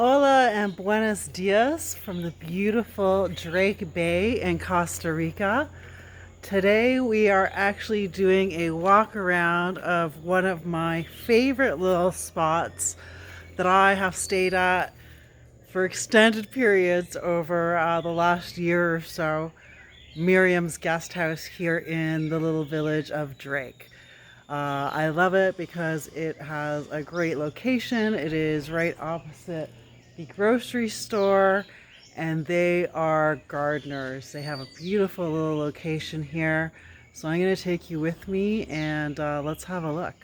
Hola and buenos dias from the beautiful Drake Bay in Costa Rica. Today we are actually doing a walk around of one of my favorite little spots that I have stayed at for extended periods over the last year or so. Miriam's guest house here in the little village of Drake. I love it because it has a great location. It is right opposite the grocery store, and they are gardeners. They have a beautiful little location here. So I'm going to take you with me and let's have a look.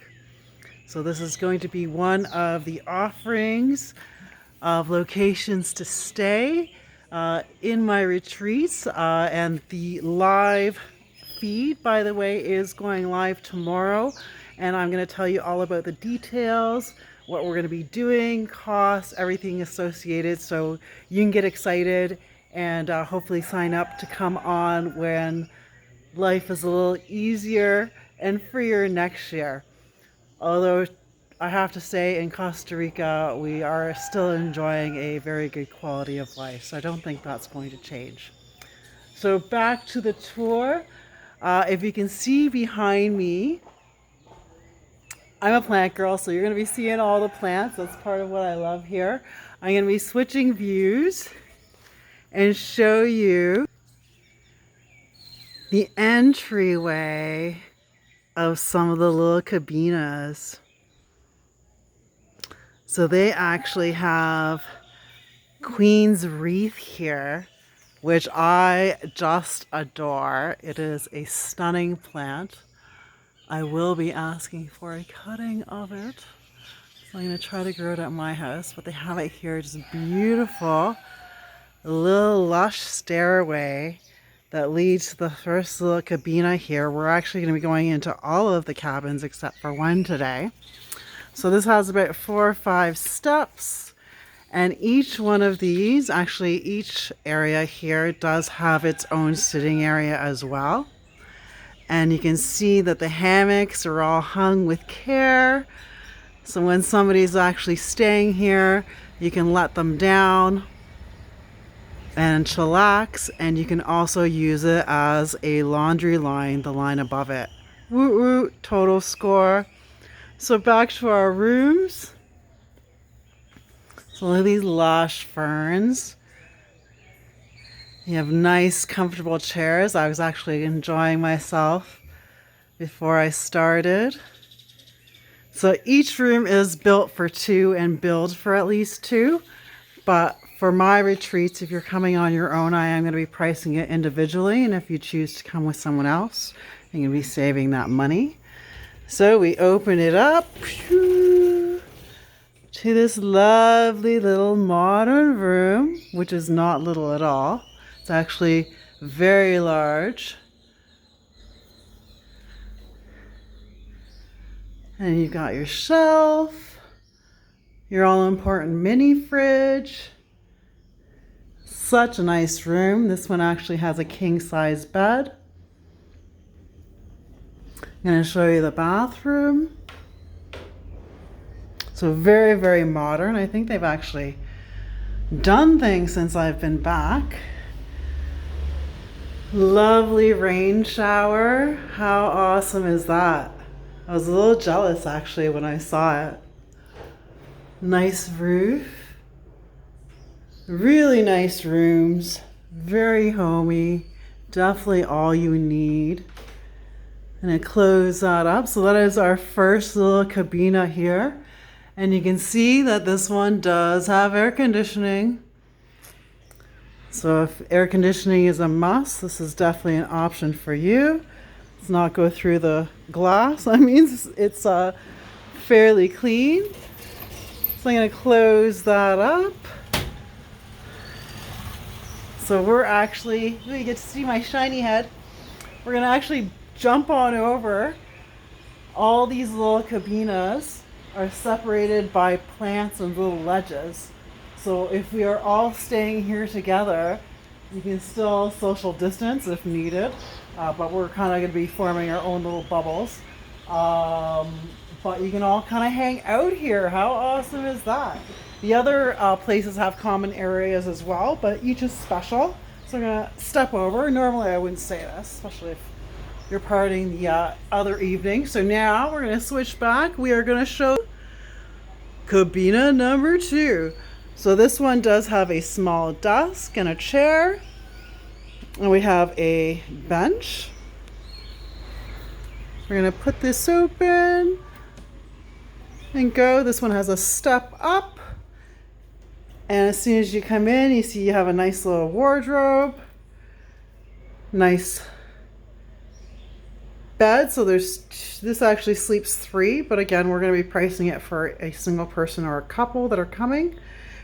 So this is going to be one of the offerings of locations to stay in my retreats, and the live feed, by the way, is going live tomorrow, and I'm going to tell you all about the details, what we're going to be doing, costs, everything associated, so you can get excited and hopefully sign up to come on when life is a little easier and freer next year. Although I have to say, in Costa Rica, we are still enjoying a very good quality of life, so I don't think that's going to change. So back to the tour. If you can see behind me, I'm a plant girl, so you're going to be seeing all the plants. That's part of what I love here. I'm going to be switching views and show you the entryway of some of the little cabinas. So they actually have Queen's Wreath here, which I just adore. It is a stunning plant. I will be asking for a cutting of it. So I'm going to try to grow it at my house, but they have it here, just beautiful. A little lush stairway that leads to the first little cabina here. We're actually going to be going into all of the cabins except for one today. So this has about 4 or 5 steps, and each one of these, actually each area here does have its own sitting area as well. And you can see that the hammocks are all hung with care. So when somebody's actually staying here, you can let them down and chillax, and you can also use it as a laundry line, the line above it. Woot woot, total score. So back to our rooms. So look at these lush ferns. You have nice, comfortable chairs. I was actually enjoying myself before I started. So each room is built for 2 and billed for at least 2. But for my retreats, if you're coming on your own, I am going to be pricing it individually. And if you choose to come with someone else, you're going to be saving that money. So we open it up to this lovely little modern room, which is not little at all. It's actually very large. And you've got your shelf, your all-important mini fridge. Such a nice room. This one actually has a king-size bed. I'm going to show you the bathroom. So very, very modern. I think they've actually done things since I've been back. Lovely rain shower. How awesome is that? I was a little jealous actually when I saw it. Nice roof. Really nice rooms. Very homey. Definitely all you need. And I close that up. So that is our first little cabina here. And you can see that this one does have air conditioning. So if air conditioning is a must, this is definitely an option for you. Let's not go through the glass. That means it's fairly clean. So I'm going to close that up. So we're actually, you get to see my shiny head. We're going to actually jump on over. All these little cabinas are separated by plants and little ledges. So if we are all staying here together, you can still social distance if needed, but we're kind of going to be forming our own little bubbles. But you can all kind of hang out here. How awesome is that? The other places have common areas as well, but each is special. So I'm gonna step over. Normally I wouldn't say this, especially if you're partying the other evening. So now we're gonna switch back. We are gonna show cabina number 2. So this one does have a small desk and a chair. And we have a bench. We're gonna put this open and go. This one has a step up. And as soon as you come in, you see you have a nice little wardrobe. Nice bed. So this actually sleeps 3, but again, we're going to be pricing it for a single person or a couple that are coming.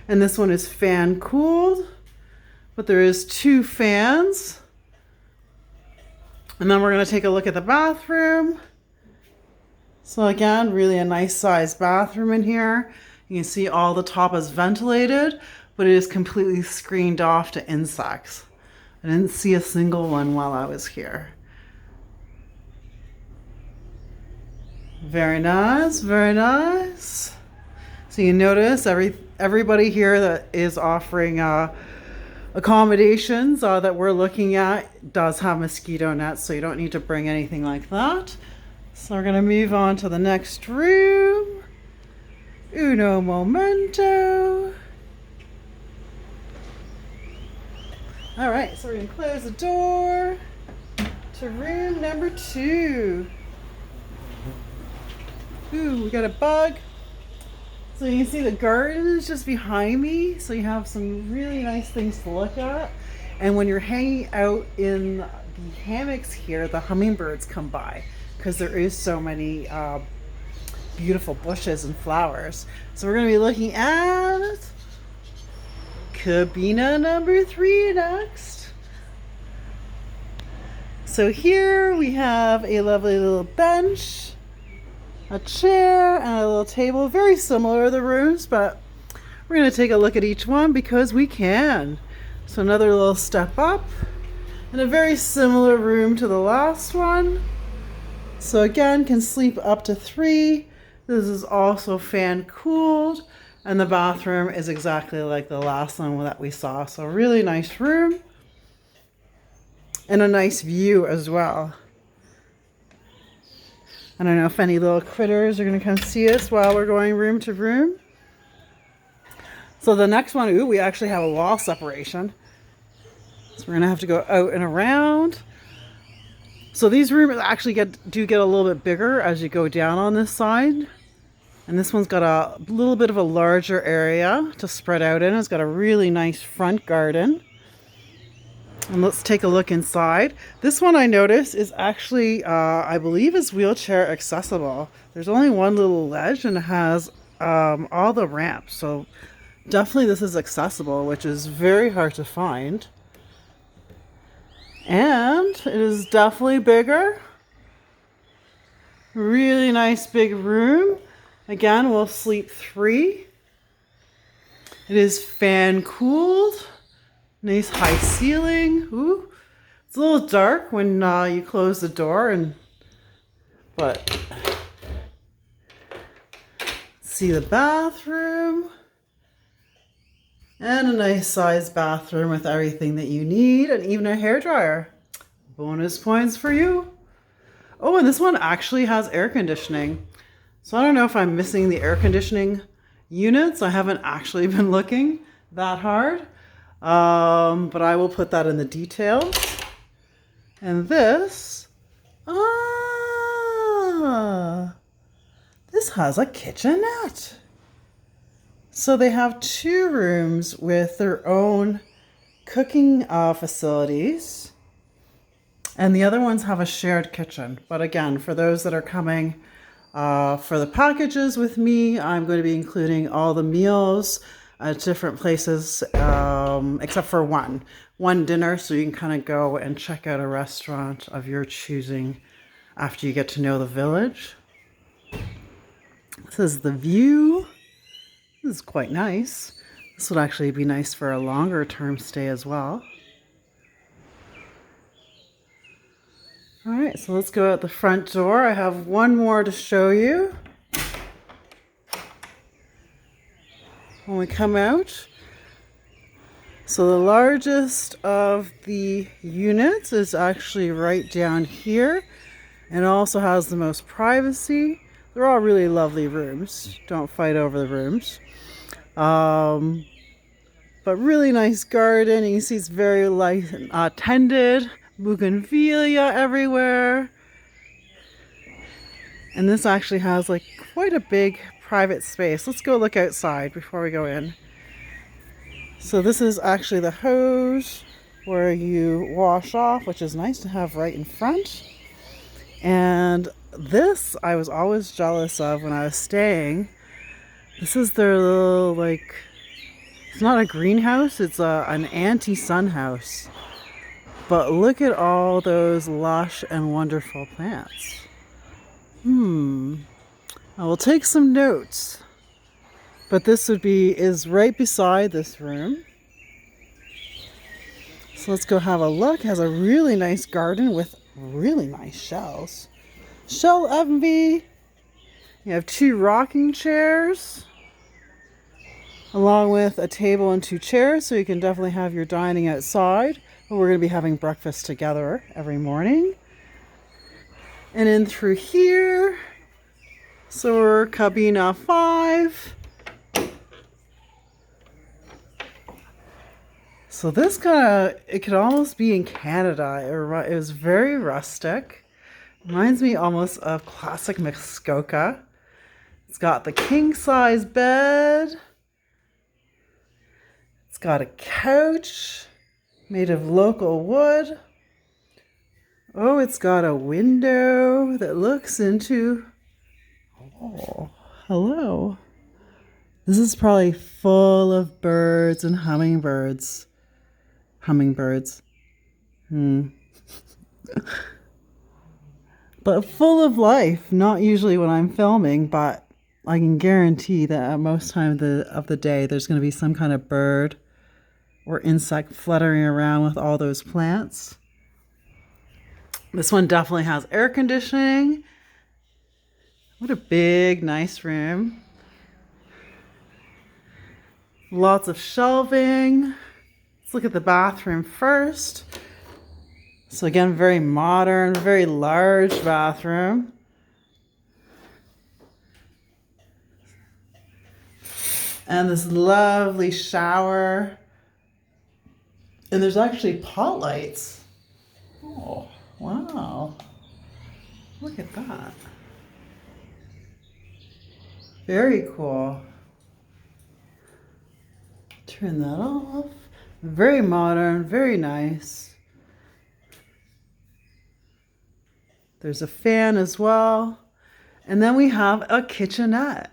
And this one is fan cooled, but there is 2 fans. And then we're going to take a look at the bathroom. So again, really a nice sized bathroom in here. You can see all the top is ventilated, but it is completely screened off to insects. I didn't see a single one while I was here. Very nice, very nice. So you notice everybody here that is offering accommodations that we're looking at does have mosquito nets, so you don't need to bring anything like that. So we're gonna move on to the next room. Uno momento. All right, so we're gonna close the door to room number 2. Ooh, we got a bug. So you can see the garden is just behind me. So you have some really nice things to look at. And when you're hanging out in the hammocks here, the hummingbirds come by because there is so many beautiful bushes and flowers. So we're going to be looking at cabina number 3 next. So here we have a lovely little bench, a chair, and a little table. Very similar to the rooms, but we're going to take a look at each one because we can. So another little step up, and a very similar room to the last one. So again, can sleep up to 3. This is also fan cooled, and the bathroom is exactly like the last one that we saw. So really nice room and a nice view as well. I don't know if any little critters are going to come see us while we're going room to room. So the next one, ooh, we actually have a wall separation. So we're going to have to go out and around. So these rooms actually do get a little bit bigger as you go down on this side. And this one's got a little bit of a larger area to spread out in. It's got a really nice front garden. And let's take a look inside. This one I noticed is actually, I believe is wheelchair accessible. There's only one little ledge and it has all the ramps. So definitely this is accessible, which is very hard to find. And it is definitely bigger. Really nice big room. Again, we'll sleep 3. It is fan cooled. Nice high ceiling. Ooh, it's a little dark when you close the door, but see the bathroom. And a nice sized bathroom with everything that you need, and even a hairdryer. Bonus points for you. Oh, and this one actually has air conditioning. So I don't know if I'm missing the air conditioning units. I haven't actually been looking that hard, but I will put that in the details. And this has a kitchenette. So they have 2 rooms with their own cooking facilities, and the other ones have a shared kitchen. But again, for those that are coming for the packages with me, I'm going to be including all the meals at different places, except for one dinner, so you can kind of go and check out a restaurant of your choosing after you get to know the village. This is the view. This is quite nice. This would actually be nice for a longer term stay as well. All right, so let's go out the front door. I have one more to show you. when we come out. So the largest of the units is actually right down here, and also has the most privacy. They're all really lovely rooms. Don't fight over the rooms. But really nice garden. You can see it's very tended. Bougainvillea everywhere. And this actually has like quite a big private space. Let's go look outside before we go in. So this is actually the hose where you wash off, which is nice to have right in front. And this I was always jealous of when I was staying. This is their little, like, it's not a greenhouse, it's an anti-sun house. But look at all those lush and wonderful plants. I will take some notes. But this is right beside this room. So let's go have a look. It has a really nice garden with really nice shells. Shell envy. You have 2 rocking chairs, along with a table and 2 chairs, so you can definitely have your dining outside. But we're going to be having breakfast together every morning. And in through here, so we're cabina 5. So this it could almost be in Canada. It was very rustic. Reminds me almost of classic Muskoka. It's got the king size bed. It's got a couch made of local wood. Oh, it's got a window that looks into... Oh, hello. This is probably full of birds and hummingbirds. But full of life. Not usually when I'm filming, but I can guarantee that at most time of the day there's going to be some kind of bird or insect fluttering around with all those plants. This one definitely has air conditioning. What a big, nice room. Lots of shelving. Let's look at the bathroom first. So again, very modern, very large bathroom. And this lovely shower. And there's actually pot lights. Oh, wow. Look at that. Very cool. Turn that off. Very modern, very nice. There's a fan as well. And then we have a kitchenette.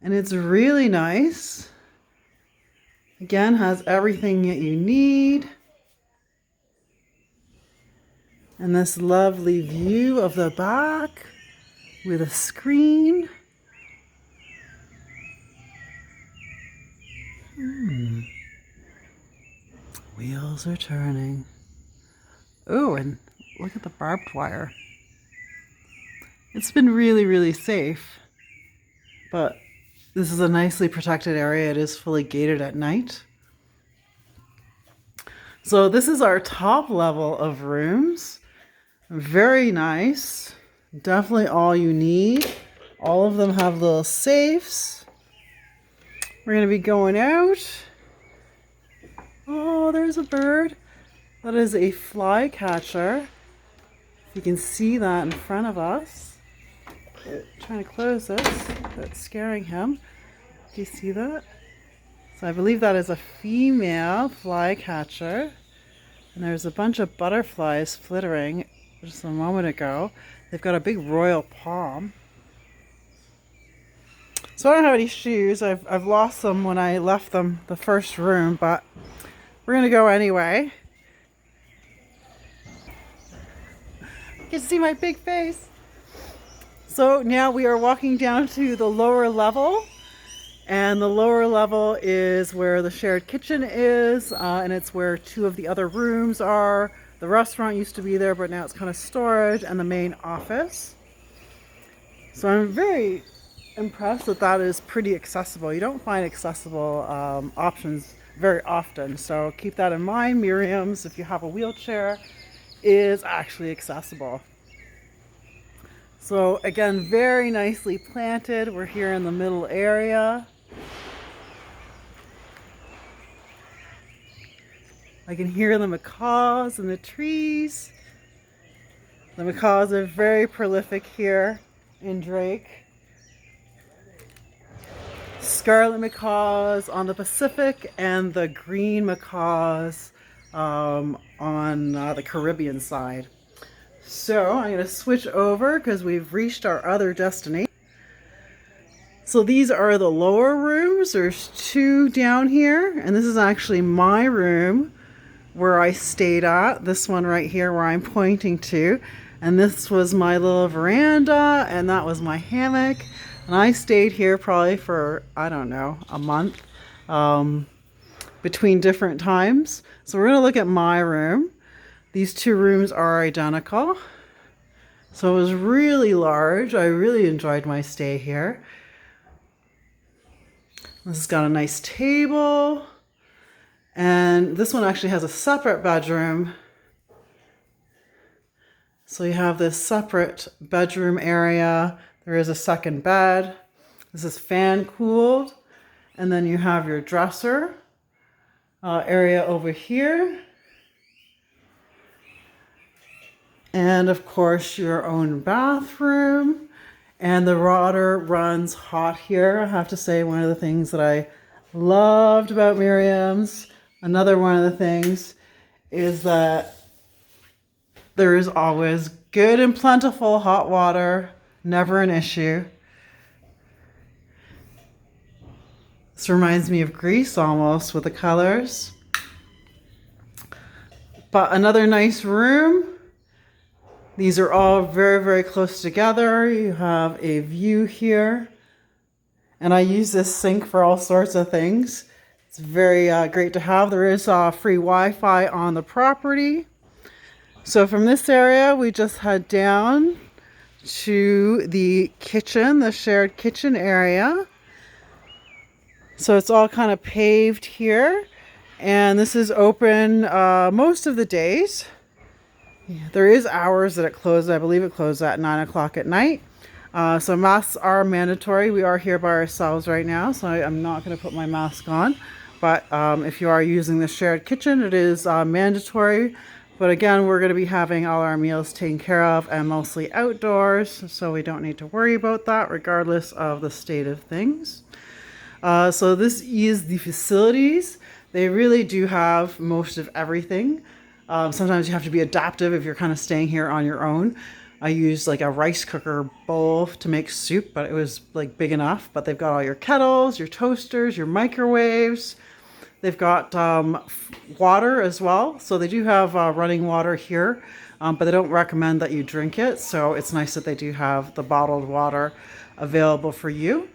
And it's really nice. Again, has everything that you need. And this lovely view of the back with a screen. Wheels are turning. Oh, and look at the barbed wire. It's been really, really safe. But this is a nicely protected area. It is fully gated at night. So this is our top level of rooms. Very nice. Definitely all you need. All of them have little safes. We're going to be going out. Oh, there's a bird. That is a flycatcher. You can see that in front of us. Trying to close this. That's scaring him. Do you see that? So I believe that is a female flycatcher. And there's a bunch of butterflies flittering just a moment ago. They've got a big royal palm. So I don't have any shoes. I've lost them when I left them the first room, but we're going to go anyway. You can see my big face. So now we are walking down to the lower level. And the lower level is where the shared kitchen is. And it's where 2 of the other rooms are. The restaurant used to be there, but now it's kind of storage, and the main office. So I'm very impressed that that is pretty accessible. You don't find accessible options very often, so keep that in mind. Miriams, if you have a wheelchair, is actually accessible. So again, very nicely planted. We're here in the middle area. I can hear the macaws in the trees. The macaws are very prolific here in Drake. Scarlet macaws on the Pacific and the green macaws on the Caribbean side. So I'm going to switch over because we've reached our other destination. So these are the lower rooms. There's two down here, and this is actually my room where I stayed at. This one right here where I'm pointing to. And this was my little veranda, and that was my hammock. And I stayed here probably for, I don't know, a month between different times. So we're going to look at my room. These two rooms are identical. So it was really large. I really enjoyed my stay here. This has got a nice table. And this one actually has a separate bedroom. So you have this separate bedroom area. There is a second bed. This is fan cooled. And then you have your dresser area over here. And of course your own bathroom. And the water runs hot here. I have to say, one of the things that I loved about Miriams, another one of the things, is that there is always good and plentiful hot water, never an issue. This reminds me of Greece almost with the colors. But another nice room. These are all very, very close together. You have a view here. And I use this sink for all sorts of things. It's very great to have. There is free Wi-Fi on the property. So from this area, we just head down to the kitchen, the shared kitchen area. So it's all kind of paved here. And this is open most of the days. Yeah, there is hours that it closes. I believe it closes at 9 o'clock at night. So masks are mandatory. We are here by ourselves right now, so I'm not going to put my mask on. But if you are using the shared kitchen, it is mandatory. But again, we're going to be having all our meals taken care of and mostly outdoors, so we don't need to worry about that regardless of the state of things. So this is the facilities. They really do have most of everything. Sometimes you have to be adaptive if you're kind of staying here on your own. I used like a rice cooker bowl to make soup, but it was like big enough. But they've got all your kettles, your toasters, your microwaves. They've got water as well. So they do have running water here, but they don't recommend that you drink it. So it's nice that they do have the bottled water available for you.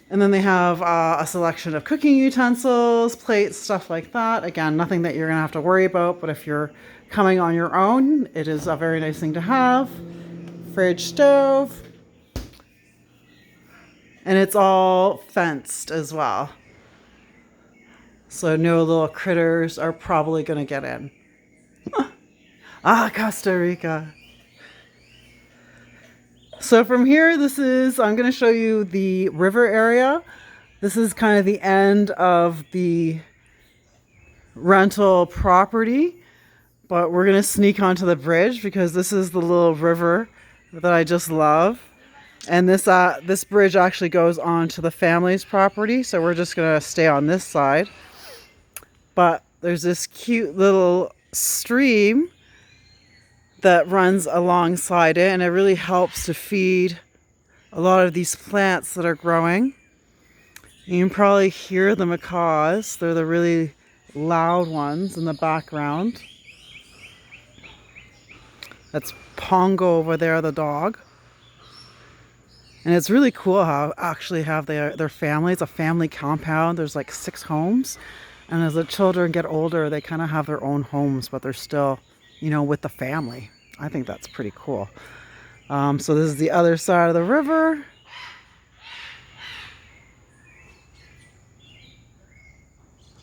And then they have a selection of cooking utensils, plates, stuff like that. Again, nothing that you're going to have to worry about, but if you're coming on your own, it is a very nice thing to have. Fridge, stove. And it's all fenced as well. So no little critters are probably going to get in. Costa Rica. So from here, I'm going to show you the river area. This is kind of the end of the rental property, but we're going to sneak onto the bridge because this is the little river that I just love. And this bridge actually goes on to the family's property, so we're just going to stay on this side. But there's this cute little stream that runs alongside it, and it really helps to feed a lot of these plants that are growing. You can probably hear the macaws. They're the really loud ones in the background. That's Pongo over there, the dog. And it's really cool how actually have their family. It's a family compound. There's like 6 homes. And as the children get older, they kind of have their own homes, but they're still, with the family. I think that's pretty cool. So this is the other side of the river.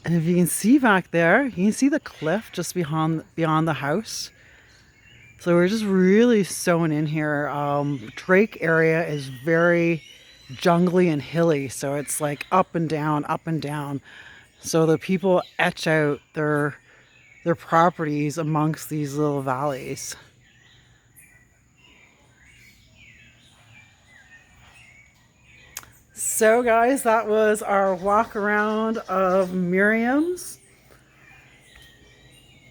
And if you can see back there, you can see the cliff just beyond the house. So we're just really sewn in here. Drake area is very jungly and hilly, so it's like up and down, up and down. So the people etch out their properties amongst these little valleys. So guys, that was our walk around of Miriams.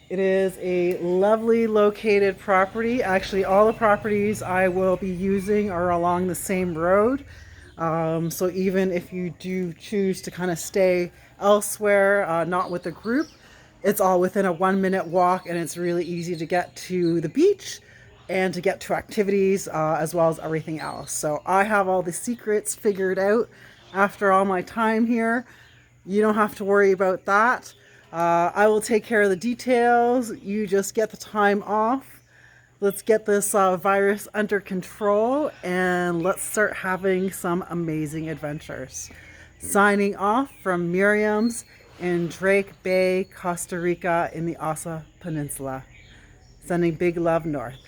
It is a lovely located property. Actually, all the properties I will be using are along the same road. So even if you do choose to kind of stay elsewhere, not with a group, it's all within a 1-minute walk, and it's really easy to get to the beach and to get to activities as well as everything else. So I have all the secrets figured out after all my time here. You don't have to worry about that. I will take care of the details. You just get the time off. Let's get this virus under control, and let's start having some amazing adventures. Signing off from Miriams in Drake Bay, Costa Rica in the Asa Peninsula. Sending big love north.